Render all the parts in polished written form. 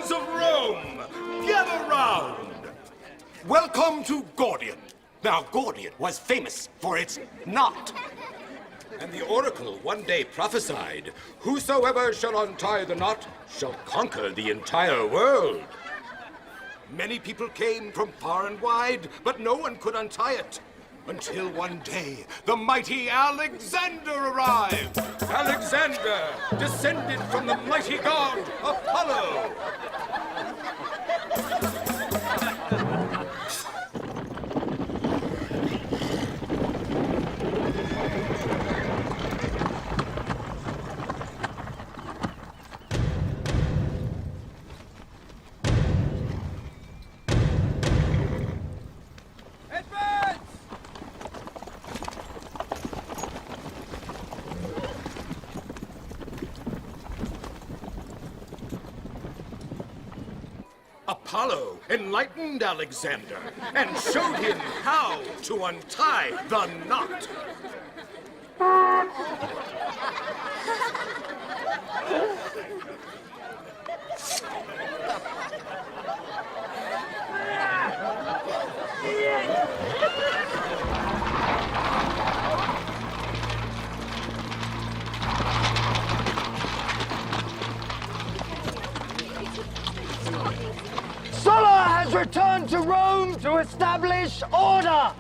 citizens of Rome, gather round. Welcome to Gordion. Now, Gordion was famous for its knot. And the oracle one day prophesied, whosoever shall untie the knot shall conquer the entire world. Many people came from far and wide, but no one could untie it. Until one day, the mighty Alexander arrived. Alexander, descended from the mighty god Apollo. Apollo enlightened Alexander and showed him how to untie the knot. Sulla has returned to Rome to establish order.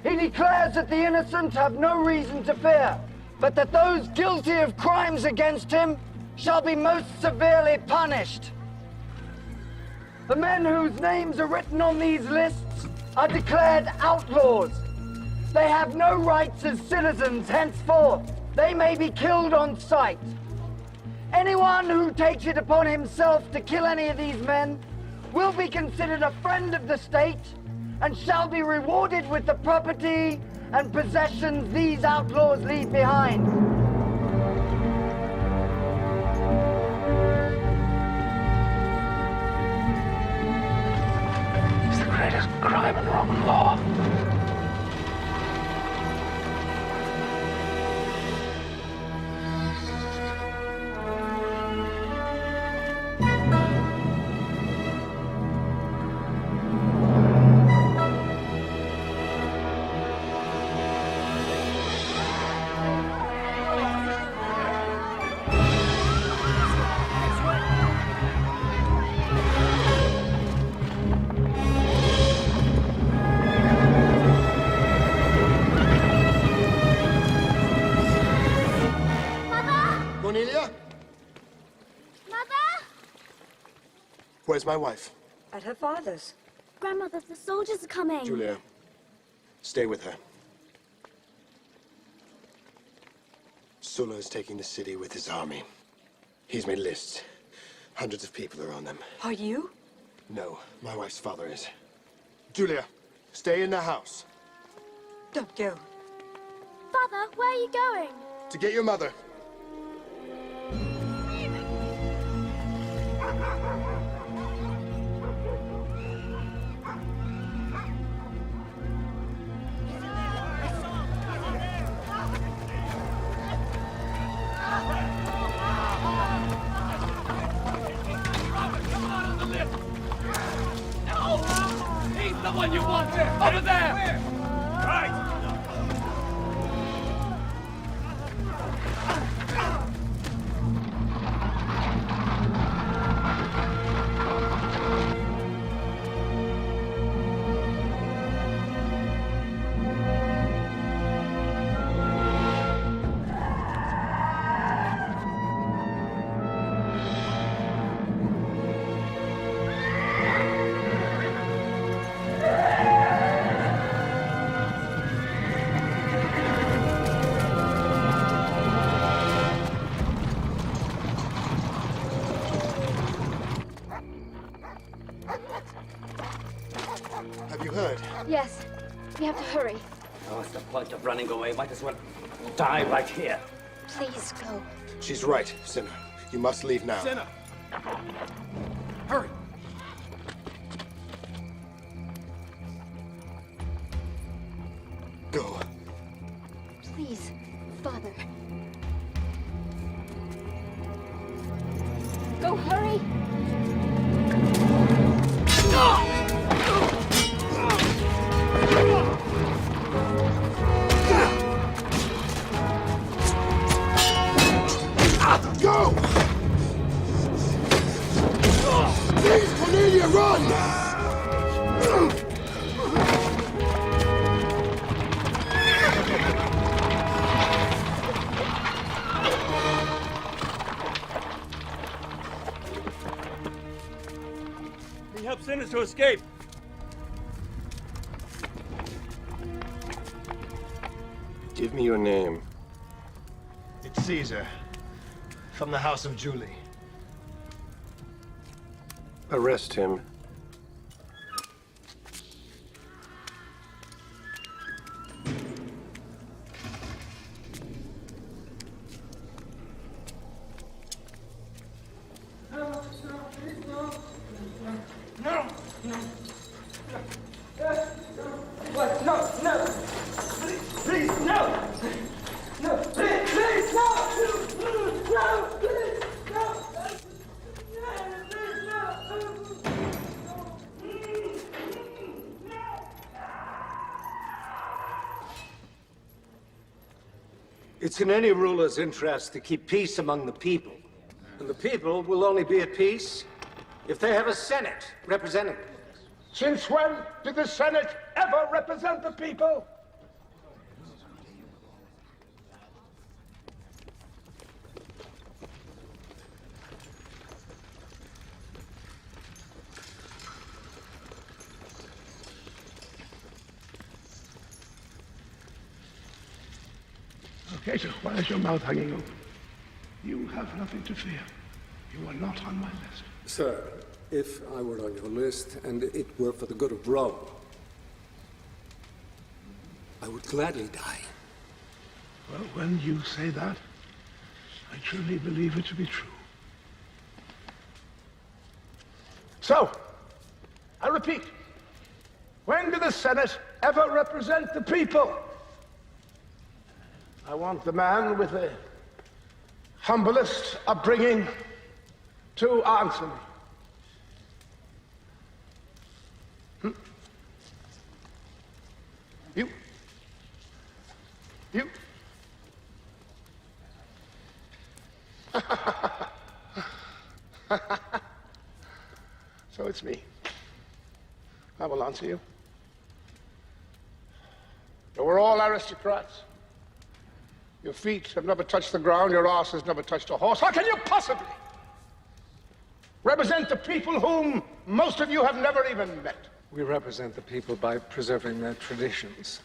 He declares that the innocent have no reason to fear, but that those guilty of crimes against him shall be most severely punished. The men whose names are written on these lists are declared outlaws. They have no rights as citizens henceforth. They may be killed on sight. Anyone who takes it upon himself to kill any of these men will be considered a friend of the state and shall be rewarded with the property and possessions these outlaws leave behind. It's the greatest crime in Roman law. Where's my wife? At her father's. Grandmother, the soldiers are coming. Julia, stay with her. Sulla is taking the city with his army. He's made lists. Hundreds of people are on them. Are you? No, my wife's father is. Julia, stay in the house. Don't go. Father, where are you going? To get your mother. The one you want! Over there! Right! Have you heard? Yes, we have to hurry. Oh, what's the point of running away? Might as well die right here. Please go. She's right, Cinna. You must leave now. Cinna! Hurry! Go. Please, Father. Go, hurry! He helped sinners to escape. Give me your name. It's Caesar, from the House of Julie. Arrest him. It's in any ruler's interest to keep peace among the people. And the people will only be at peace if they have a Senate representing them. Since when did the Senate ever represent the people? Okay, so why is your mouth hanging open? You have nothing to fear. You are not on my list. Sir, if I were on your list and it were for the good of Rome, I would gladly die. Well, when you say that, I truly believe it to be true. So, I repeat, when did the Senate ever represent the people? I want the man with the humblest upbringing to answer me. You. So it's me. I will answer you. You were all aristocrats. Your feet have never touched the ground, your ass has never touched a horse. How can you possibly represent the people whom most of you have never even met? We represent the people by preserving their traditions.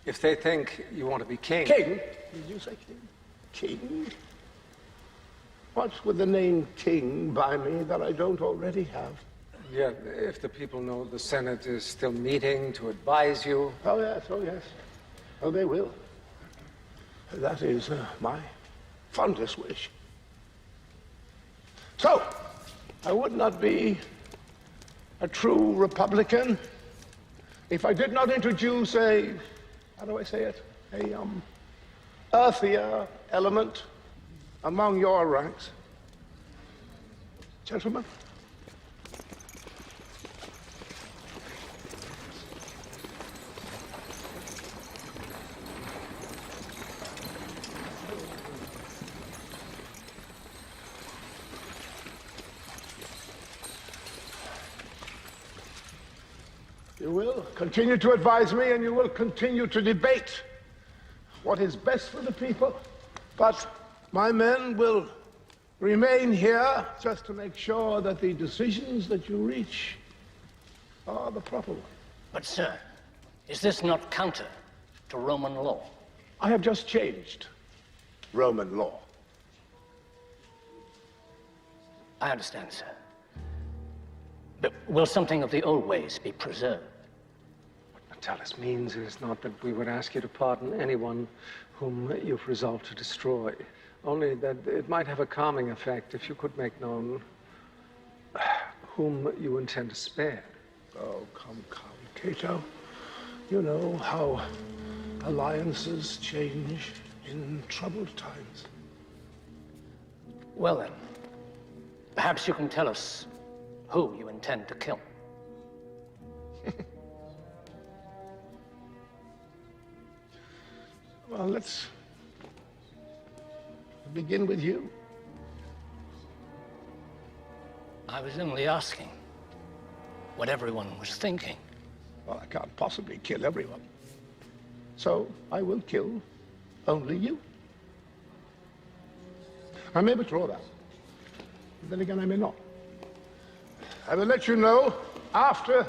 If they think you want to be king... King? Did you say king? King? What would the name king buy me that I don't already have? Yeah, if the people know the Senate is still meeting to advise you... Oh, yes, oh, yes. Oh, they will. That is my fondest wish. So, I would not be a true Republican if I did not introduce a, how do I say it, a earthier element among your ranks. Gentlemen. You will continue to advise me and you will continue to debate what is best for the people. But my men will remain here just to make sure that the decisions that you reach are the proper ones. But, sir, is this not counter to Roman law? I have just changed Roman law. I understand, sir. But will something of the old ways be preserved? Natalis means is not that we would ask you to pardon anyone whom you've resolved to destroy, only that it might have a calming effect if you could make known whom you intend to spare. Oh, come, Cato. You know how alliances change in troubled times. Well, then, perhaps you can tell us who you intend to kill. Well, let's begin with you. I was only asking. what everyone was thinking. Well, I can't possibly kill everyone. So I will kill only you. I may withdraw that. Then again, I may not. I will let you know after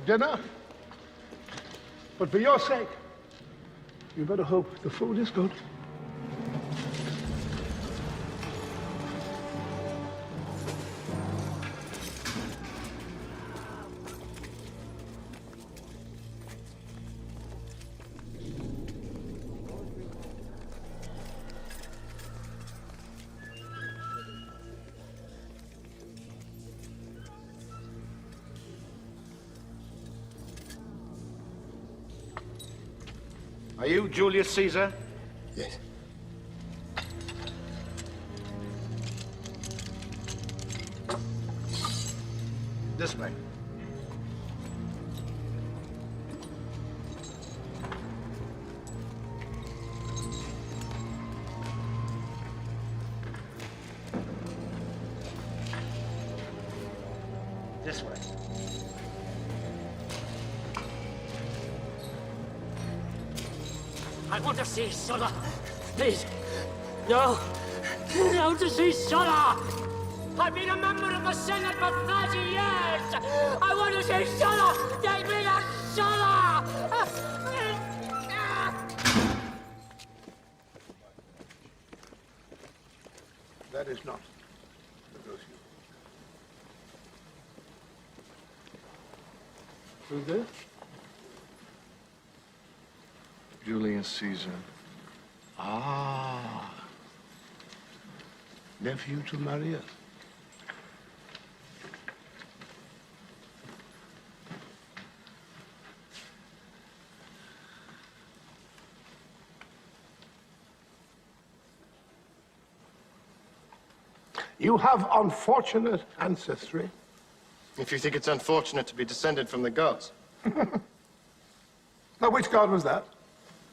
dinner. But for your sake, you better hope the food is good. Are you Julius Caesar? Yes. This way. This way. I want to see Sulla. Please. No. No to see Sulla. I've been a member of the Senate for 30 years. I want to see Sulla. Take me to Sulla. That is not negotiable. Who's this? Julius Caesar. Ah. Nephew to Marius. You have unfortunate ancestry. If you think it's unfortunate to be descended from the gods. Now, which god was that?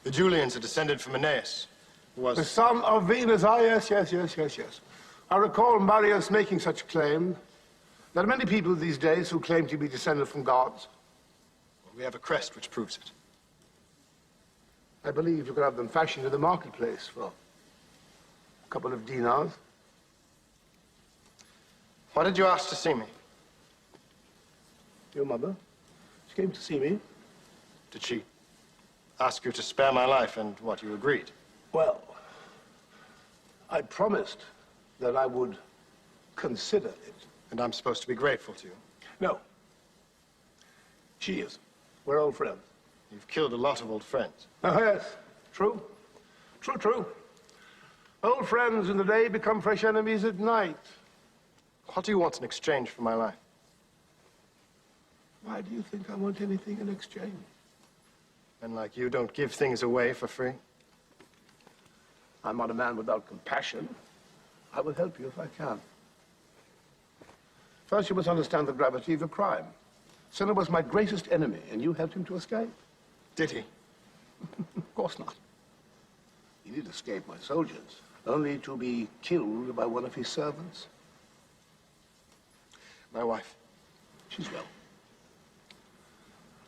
The Julians are descended from Aeneas, who was... The son of Venus. Ah, yes. I recall Marius making such a claim. There are many people these days who claim to be descended from gods. We have a crest which proves it. I believe you could have them fashioned in the marketplace for a couple of dinars. Why did you ask to see me? Your mother? She came to see me. Did she ask you to spare my life, and what, you agreed? Well, I promised that I would consider it. And I'm supposed to be grateful to you? No. She is. We're old friends. You've killed a lot of old friends. Oh, yes. True. True. Old friends in the day become fresh enemies at night. What do you want in exchange for my life? Why do you think I want anything in exchange? Men like you don't give things away for free. I'm not a man without compassion. I will help you if I can. First, you must understand the gravity of your crime. Cinna was my greatest enemy, and you helped him to escape. Did he? Of course not. He did escape my soldiers, only to be killed by one of his servants. My wife. She's well.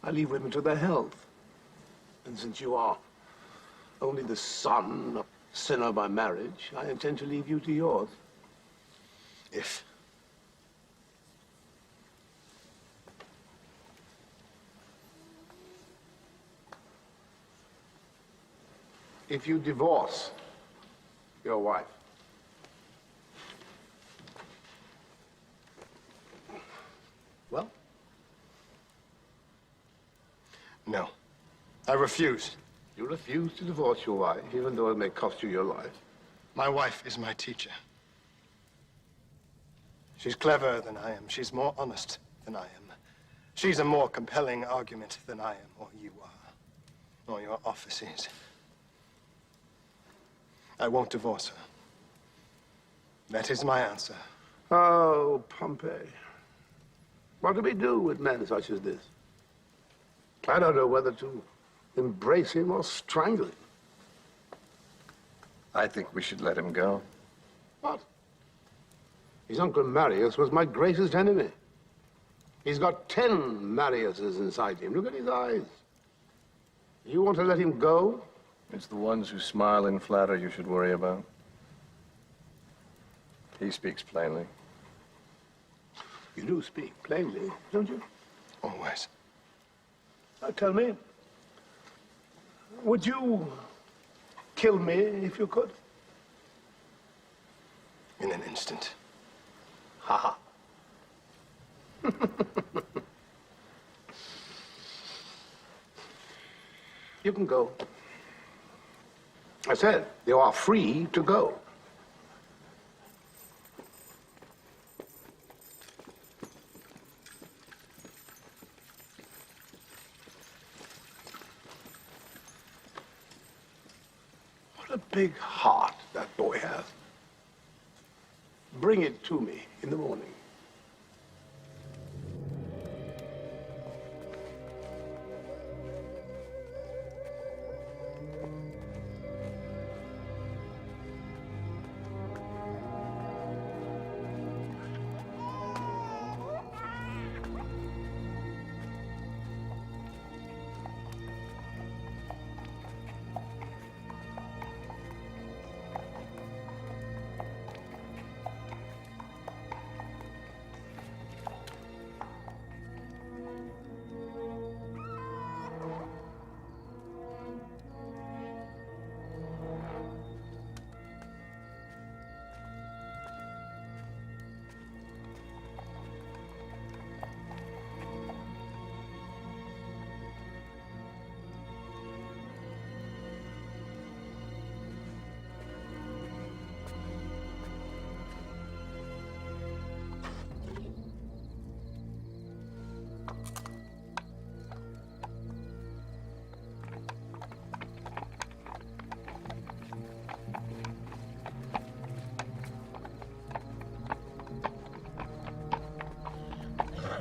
I leave women to their health. And since you are only the son of Cinna by marriage, I intend to leave you to yours. If. If you divorce your wife. Well? No. I refuse. You refuse to divorce your wife, even though it may cost you your life. My wife is my teacher. She's cleverer than I am. She's more honest than I am. She's a more compelling argument than I am, or you are, or your offices. I won't divorce her. That is my answer. Oh, Pompey. What do we do with men such as this? I don't know whether to embrace him or strangle him. I think we should let him go. What? His uncle Marius was my greatest enemy. He's got 10 Mariuses inside him. Look at his eyes. You want to let him go? It's the ones who smile and flatter you should worry about. He speaks plainly. You do speak plainly, don't you? Always. Now tell me, would you kill me if you could? In an instant. Ha ha. You can go. I said, you are free to go. What a big heart that boy has. Bring it to me in the morning.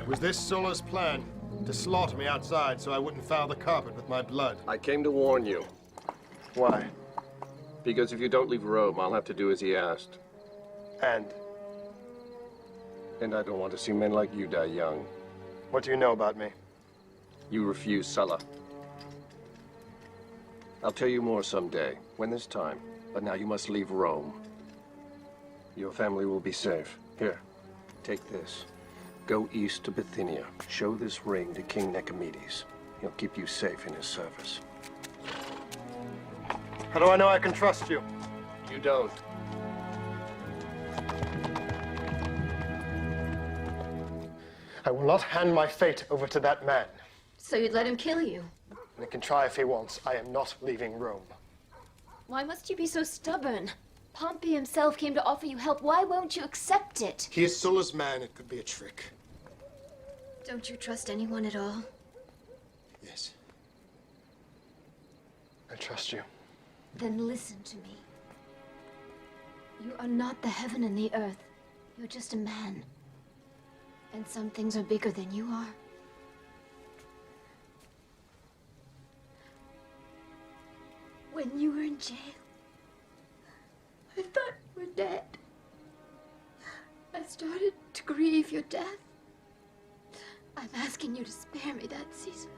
Was this Sulla's plan? To slaughter me outside so I wouldn't foul the carpet with my blood? I came to warn you. Why? Because if you don't leave Rome, I'll have to do as he asked. And? And I don't want to see men like you die young. What do you know about me? You refuse Sulla. I'll tell you more someday, when there's time. But now you must leave Rome. Your family will be safe. Here, take this. Go east to Bithynia. Show this ring to King Nicomedes. He'll keep you safe in his service. How do I know I can trust you? You don't. I will not hand my fate over to that man. So you'd let him kill you? And he can try if he wants. I am not leaving Rome. Why must you be so stubborn? Pompey himself came to offer you help. Why won't you accept it? He is Sulla's man. It could be a trick. Don't you trust anyone at all? Yes. I trust you. Then listen to me. You are not the heaven and the earth. You're just a man. And some things are bigger than you are. When you were in jail, I thought you were dead. I started to grieve your death. I'm asking you to spare me that, Caesar.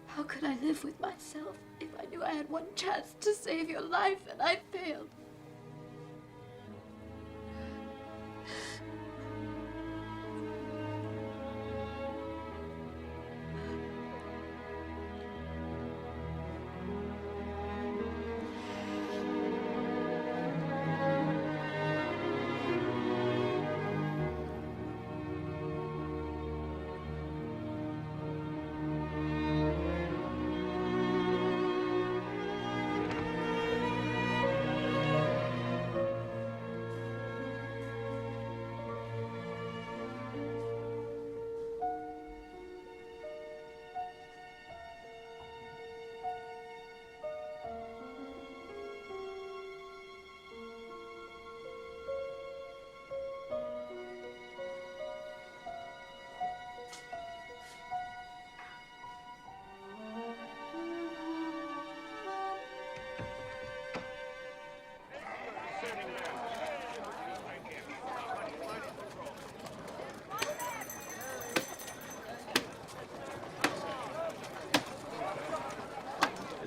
How could I live with myself if I knew I had one chance to save your life and I failed?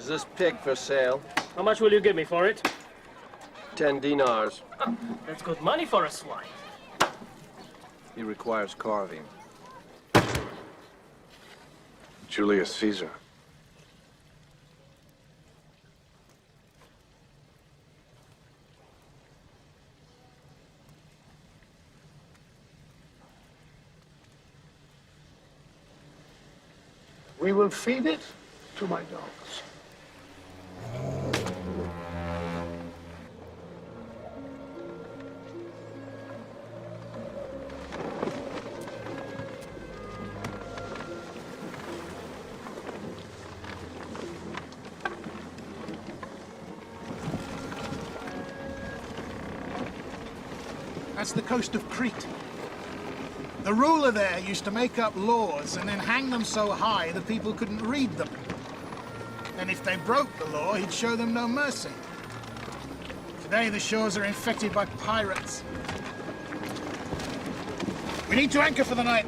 this pig for sale? How much will you give me for it? 10 dinars. That's good money for a swine. He requires carving. Julius Caesar. We will feed it to my dogs. That's the coast of Crete. The ruler there used to make up laws and then hang them so high the people couldn't read them. Then if they broke the law, he'd show them no mercy. Today the shores are infected by pirates. We need to anchor for the night.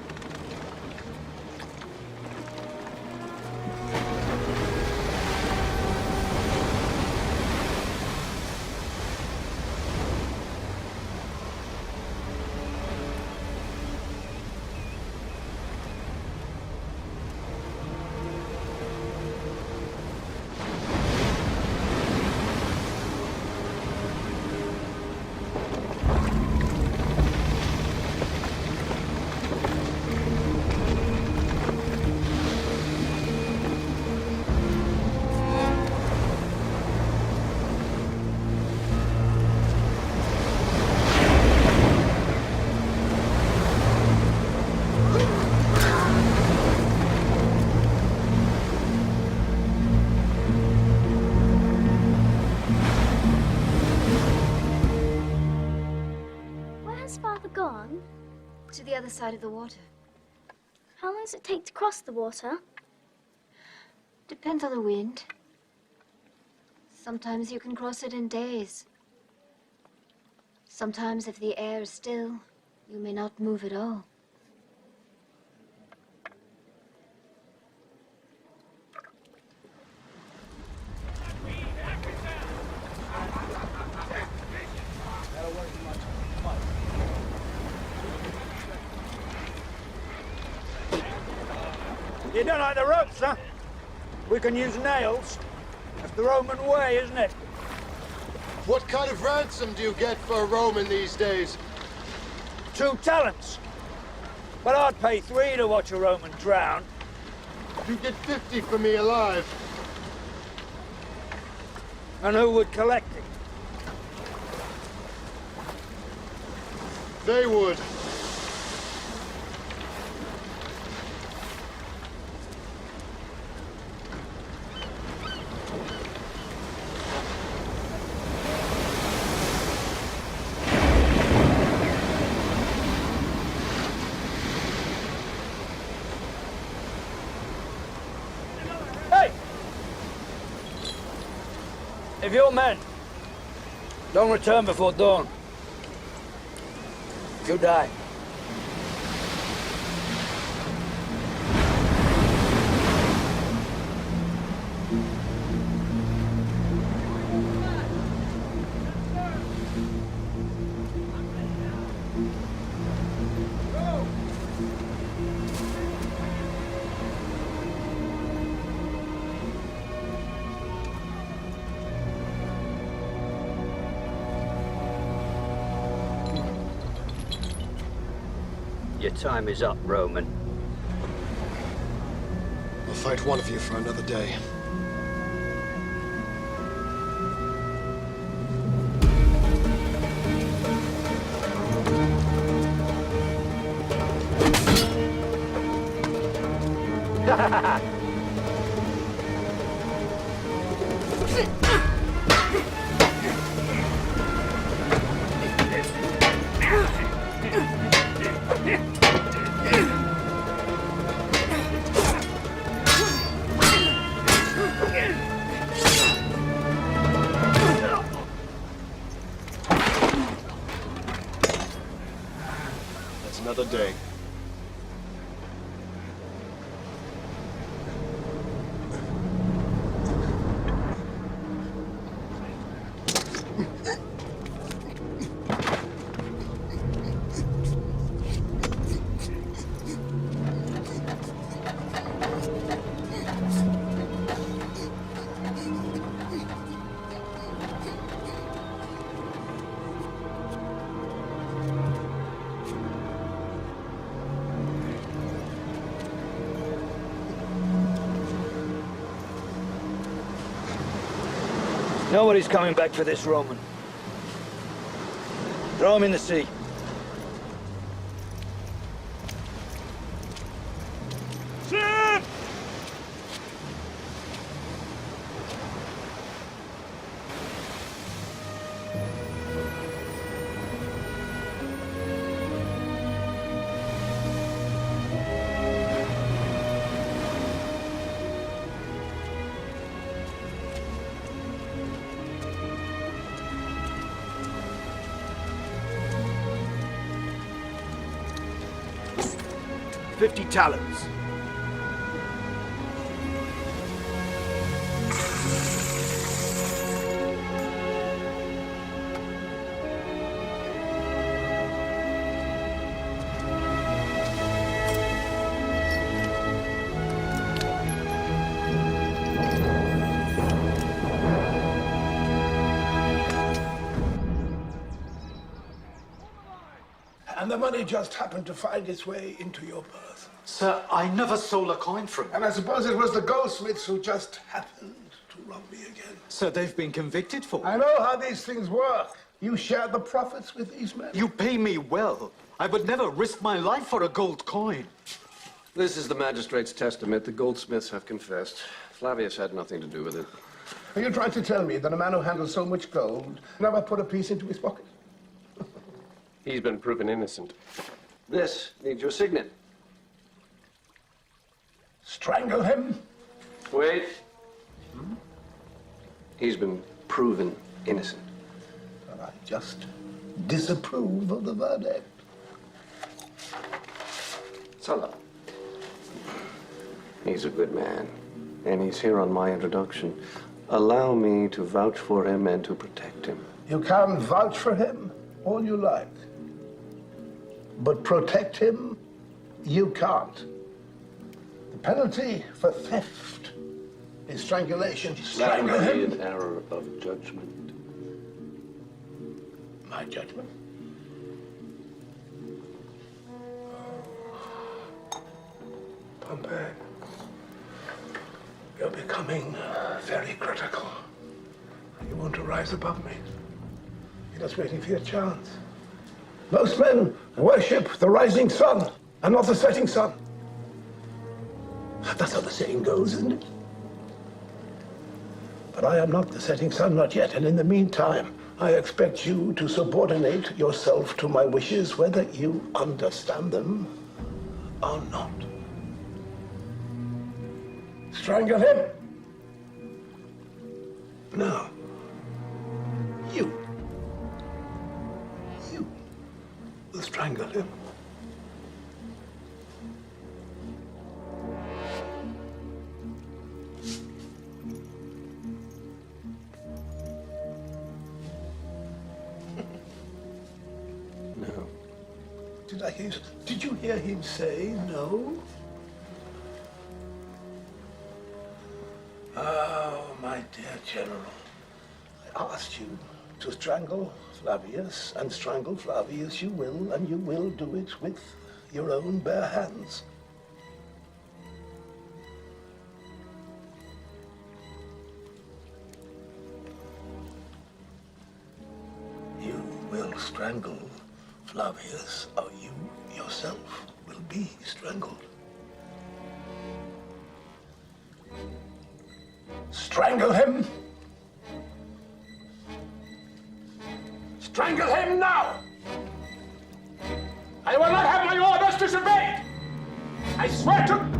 Gone? To the other side of the water. How long does it take to cross the water? Depends on the wind. Sometimes you can cross it in days. Sometimes if the air is still, you may not move at all. You don't like the ropes, huh? We can use nails. That's the Roman way, isn't it? What kind of ransom do you get for a Roman these days? 2 talents. But I'd pay 3 to watch a Roman drown. You get 50 for me alive. And who would collect it? They would. If your men don't return before dawn, you die. Your time is up, Roman. I'll fight one of you for another day. Another day. Nobody's coming back for this Roman. Throw him in the sea. Ship! $50 talents. And the money just happened to find its way into your purse. Sir, I never stole a coin from you. And I suppose it was the goldsmiths who just happened to rob me again. Sir, they've been convicted for it. I know how these things work. You share the profits with these men. You pay me well. I would never risk my life for a gold coin. This is the magistrate's testament. The goldsmiths have confessed. Flavius had nothing to do with it. Are you trying to tell me that a man who handles so much gold never put a piece into his pocket? He's been proven innocent. This needs your signet. Strangle him? Wait. He's been proven innocent. I just disapprove of the verdict. Sulla. He's a good man, and he's here on my introduction. Allow me to vouch for him and to protect him. You can vouch for him all you like. But protect him, you can't. The penalty for theft is strangulation. That Strangle would be him. an error of judgment. My judgment? Pompey, you're becoming very critical. You want to rise above me. You're just waiting for your chance. Most men worship the rising sun and not the setting sun. That's how the saying goes, isn't it? But I am not the setting sun, not yet. And in the meantime, I expect you to subordinate yourself to my wishes, whether you understand them or not. Strangle him. No. You will strangle him. No. Did you hear him say no? Oh, my dear General, I asked you to strangle Flavius, and strangle Flavius you will, and you will do it with your own bare hands. You will strangle Flavius, or you yourself will be strangled. Strangle him! Strangle him now! I will not have my orders disobeyed! I swear to...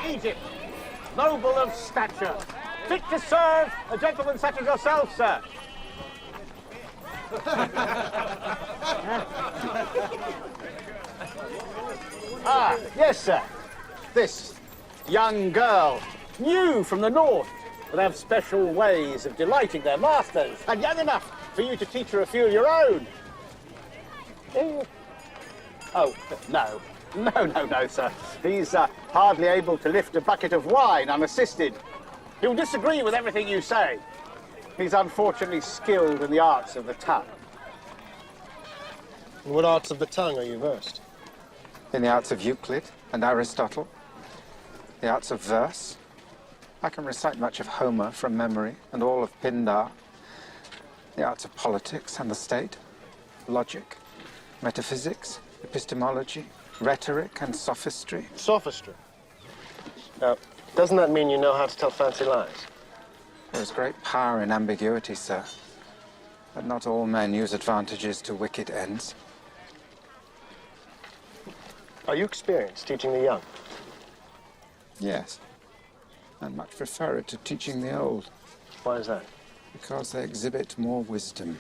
Egypt, noble of stature, fit to serve a gentleman such as yourself, sir. Ah, yes, sir. This young girl, new from the north, will have special ways of delighting their masters, and young enough for you to teach her a few of your own. Oh, no. No, sir. He's hardly able to lift a bucket of wine unassisted. He'll disagree with everything you say. He's unfortunately skilled in the arts of the tongue. In what arts of the tongue are you versed? In the arts of Euclid and Aristotle, the arts of verse. I can recite much of Homer from memory and all of Pindar. The arts of politics and the state, logic, metaphysics, epistemology, rhetoric and sophistry. Sophistry? Now, doesn't that mean you know how to tell fancy lies? There is great power in ambiguity, sir. But not all men use advantages to wicked ends. Are you experienced teaching the young? Yes. And much prefer it to teaching the old. Why is that? Because they exhibit more wisdom.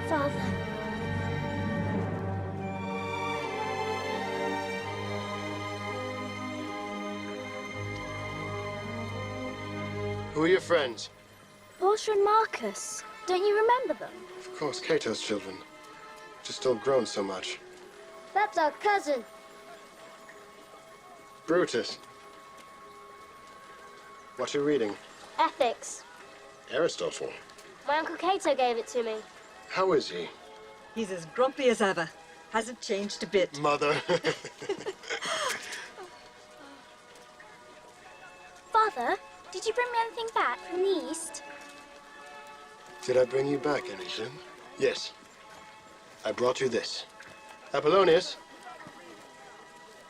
Father. Who are your friends? Portia and Marcus. Don't you remember them? Of course, Cato's children. Just still grown so much. That's our cousin. Brutus. What are you reading? Ethics. Aristotle. My Uncle Cato gave it to me. How is he? He's as grumpy as ever. Hasn't changed a bit. Mother. Father, did you bring me anything back from the East? Did I bring you back anything? Yes. I brought you this. Apollonius.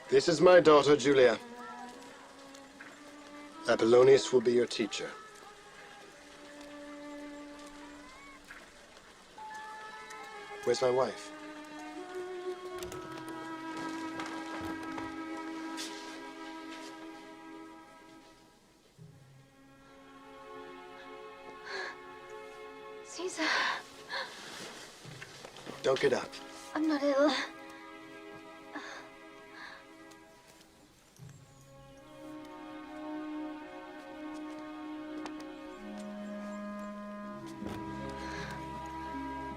This is my daughter, Julia. Apollonius will be your teacher. Where's my wife? Caesar. Don't get up. I'm not ill.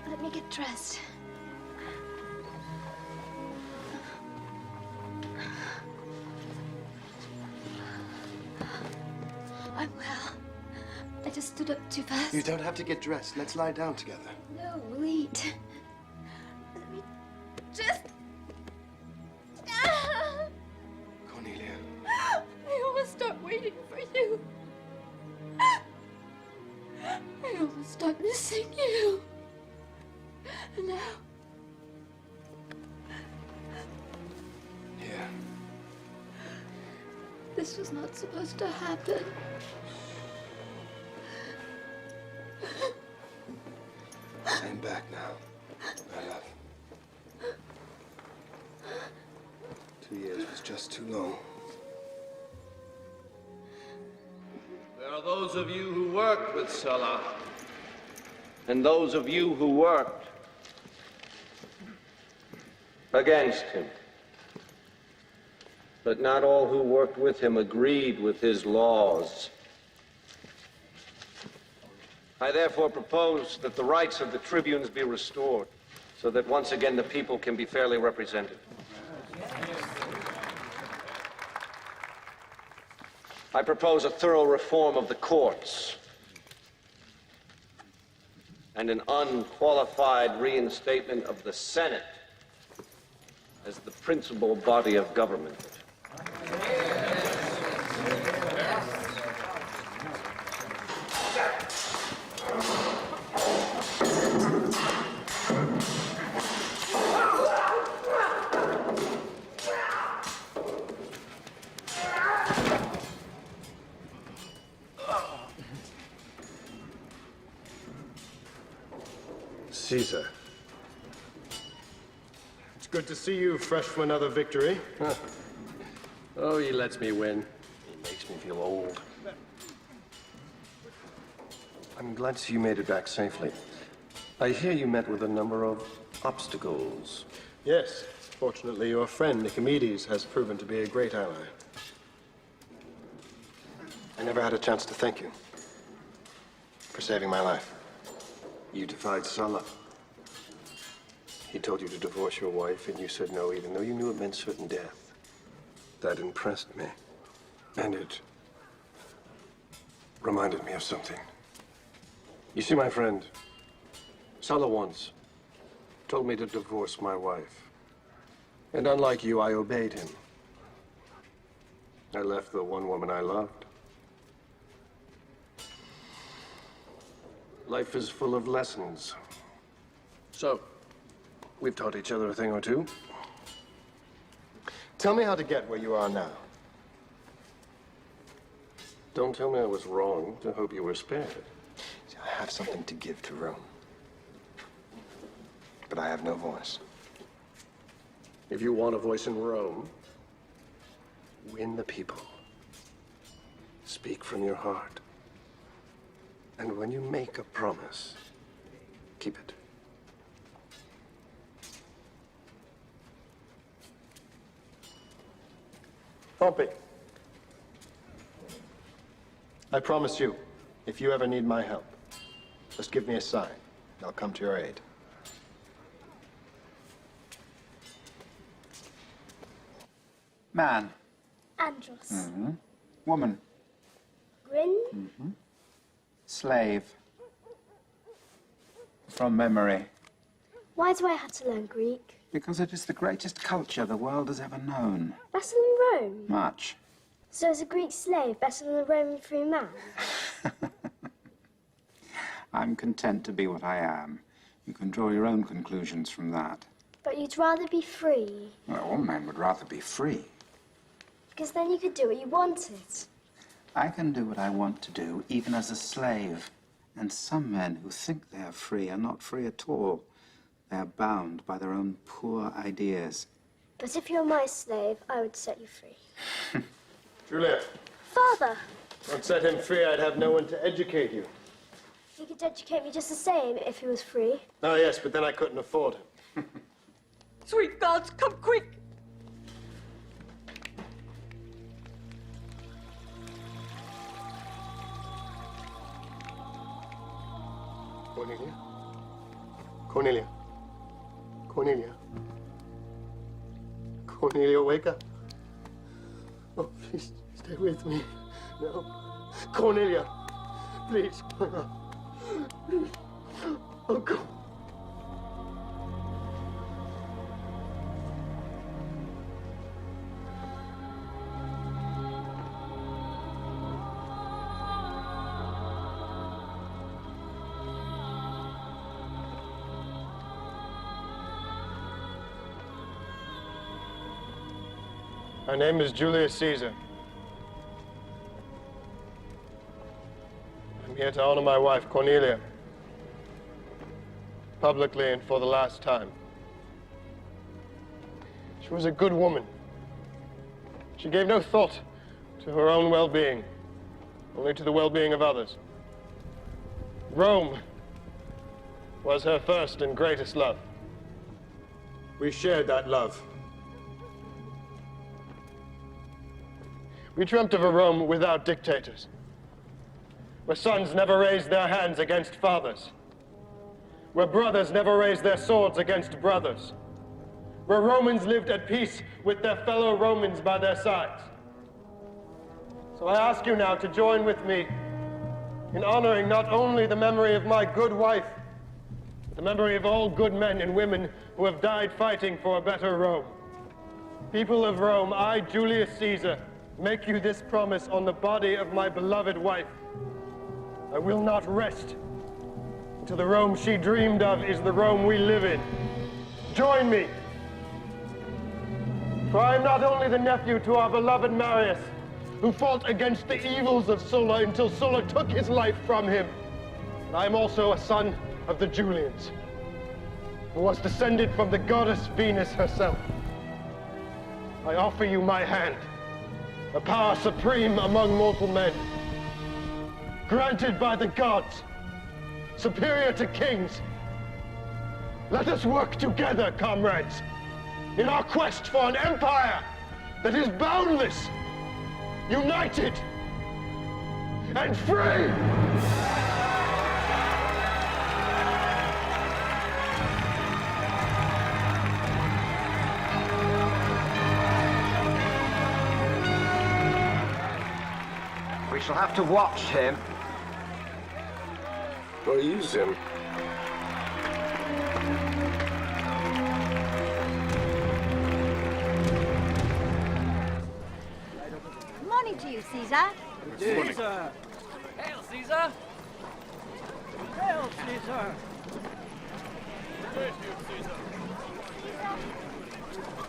Let me get dressed. I'm well. I just stood up too fast. You don't have to get dressed. Let's lie down together. No, we'll eat. Let me just... Cornelia. I almost stopped waiting for you. I almost stopped missing you. And now... Here. This was not supposed to happen. I'm back now, my love. 2 years was just too long. There are those of you who worked with Sulla, and those of you who worked against him. But not all who worked with him agreed with his laws. I therefore propose that the rights of the tribunes be restored, so that once again the people can be fairly represented. I propose a thorough reform of the courts and an unqualified reinstatement of the Senate as the principal body of government. Caesar. It's good to see you fresh from another victory. Oh, he lets me win. He makes me feel old. I'm glad to see you made it back safely. I hear you met with a number of obstacles. Yes. Fortunately, your friend Nicomedes has proven to be a great ally. I never had a chance to thank you for saving my life. You defied Sulla. He told you to divorce your wife, and you said no, even though you knew it meant certain death. That impressed me. And it reminded me of something. You see, my friend, Sulla once told me to divorce my wife. And unlike you, I obeyed him. I left the one woman I loved. Life is full of lessons. So, we've taught each other a thing or two. Tell me how to get where you are now. Don't tell me I was wrong to hope you were spared. See, I have something to give to Rome. But I have no voice. If you want a voice in Rome, win the people. Speak from your heart. And when you make a promise, keep it. Pompey, I promise you, if you ever need my help, just give me a sign, and I'll come to your aid. Man. Andros. Mm-hmm. Woman. Grin. Mm-hmm. Slave. From memory. Why do I have to learn Greek? Because it is the greatest culture the world has ever known. Better than Rome? Much. So is a Greek slave better than a Roman free man? I'm content to be what I am. You can draw your own conclusions from that. But you'd rather be free. Well, all men would rather be free. Because then you could do what you wanted. I can do what I want to do, even as a slave. And some men who think they are free are not free at all. They are bound by their own poor ideas. But if you're my slave, I would set you free. Julia. Father! Don't set him free, I'd have no one to educate you. He could educate me just the same if he was free. Oh, yes, but then I couldn't afford him. Sweet gods, come quick! Cornelia? Cornelia? Cornelia? Cornelia, wake up. Oh, please, stay with me. No. Cornelia, please. Please. Oh, God. My name is Julius Caesar. I'm here to honor my wife, Cornelia, publicly and for the last time. She was a good woman, She gave no thought to her own well-being, only to the well-being of others. Rome was her first and greatest love. We shared that love. We dreamt of a Rome without dictators, where sons never raised their hands against fathers, where brothers never raised their swords against brothers, where Romans lived at peace with their fellow Romans by their sides. So I ask you now to join with me in honoring not only the memory of my good wife, but the memory of all good men and women who have died fighting for a better Rome. People of Rome, I, Julius Caesar, make you this promise on the body of my beloved wife. I will not rest until the Rome she dreamed of is the Rome we live in. Join me. For I am not only the nephew to our beloved Marius, who fought against the evils of Sulla until Sulla took his life from him, but I am also a son of the Julians, who was descended from the goddess Venus herself. I offer you my hand, a power supreme among mortal men, granted by the gods, superior to kings. Let us work together, comrades, in our quest for an empire that is boundless, united, and free! We shall have to watch him. Or use him. Morning to you, Caesar. Caesar! Hail, Caesar! Hail, Caesar!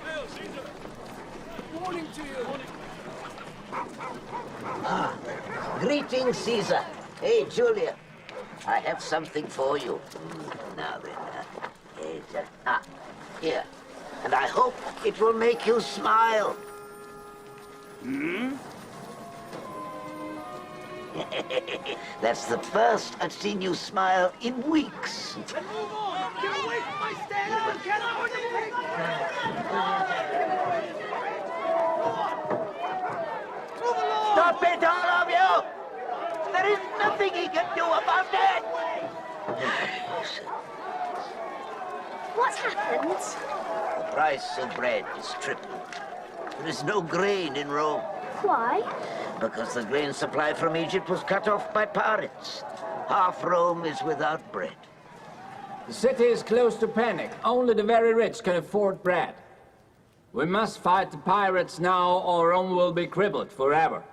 Hail, Caesar! Morning to you! Greetings, Caesar. Hey, Julia. I have something for you. Now then, here. And I hope it will make you smile. Hmm? That's the first I've seen you smile in weeks. Move on! Get away from my stand! Get out! Stop it, all of you! There is nothing he can do about it! What's happened? The price of bread is tripled. There is no grain in Rome. Why? Because the grain supply from Egypt was cut off by pirates. Half Rome is without bread. The city is close to panic. Only the very rich can afford bread. We must fight the pirates now, or Rome will be crippled forever.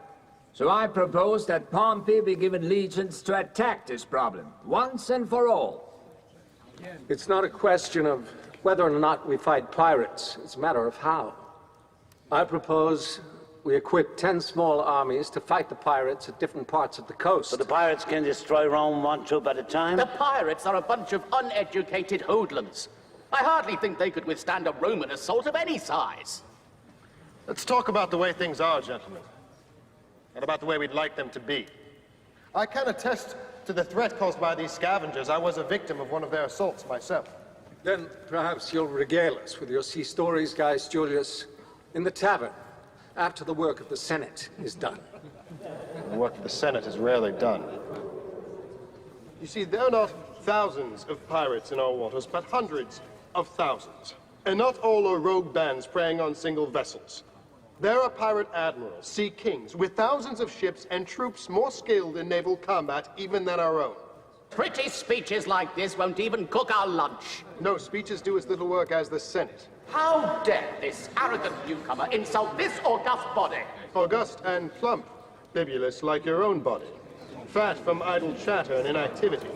So I propose that Pompey be given legions to attack this problem, once and for all. It's not a question of whether or not we fight pirates. It's a matter of how. I propose we equip 10 small armies to fight the pirates at different parts of the coast. So the pirates can destroy Rome one troop at a time? The pirates are a bunch of uneducated hoodlums. I hardly think they could withstand a Roman assault of any size. Let's talk about the way things are, gentlemen, and about the way we'd like them to be. I can attest to the threat caused by these scavengers. I was a victim of one of their assaults myself. Then perhaps you'll regale us with your sea stories, Gaius Julius, in the tavern, after the work of the Senate is done. The work of the Senate is rarely done. You see, there are not thousands of pirates in our waters, but hundreds of thousands. And not all are rogue bands preying on single vessels. There are pirate admirals, sea kings, with thousands of ships and troops more skilled in naval combat even than our own. Pretty speeches like this won't even cook our lunch. No, speeches do as little work as the Senate. How dare this arrogant newcomer insult this august body? August and plump, bibulous like your own body. Fat from idle chatter and inactivity.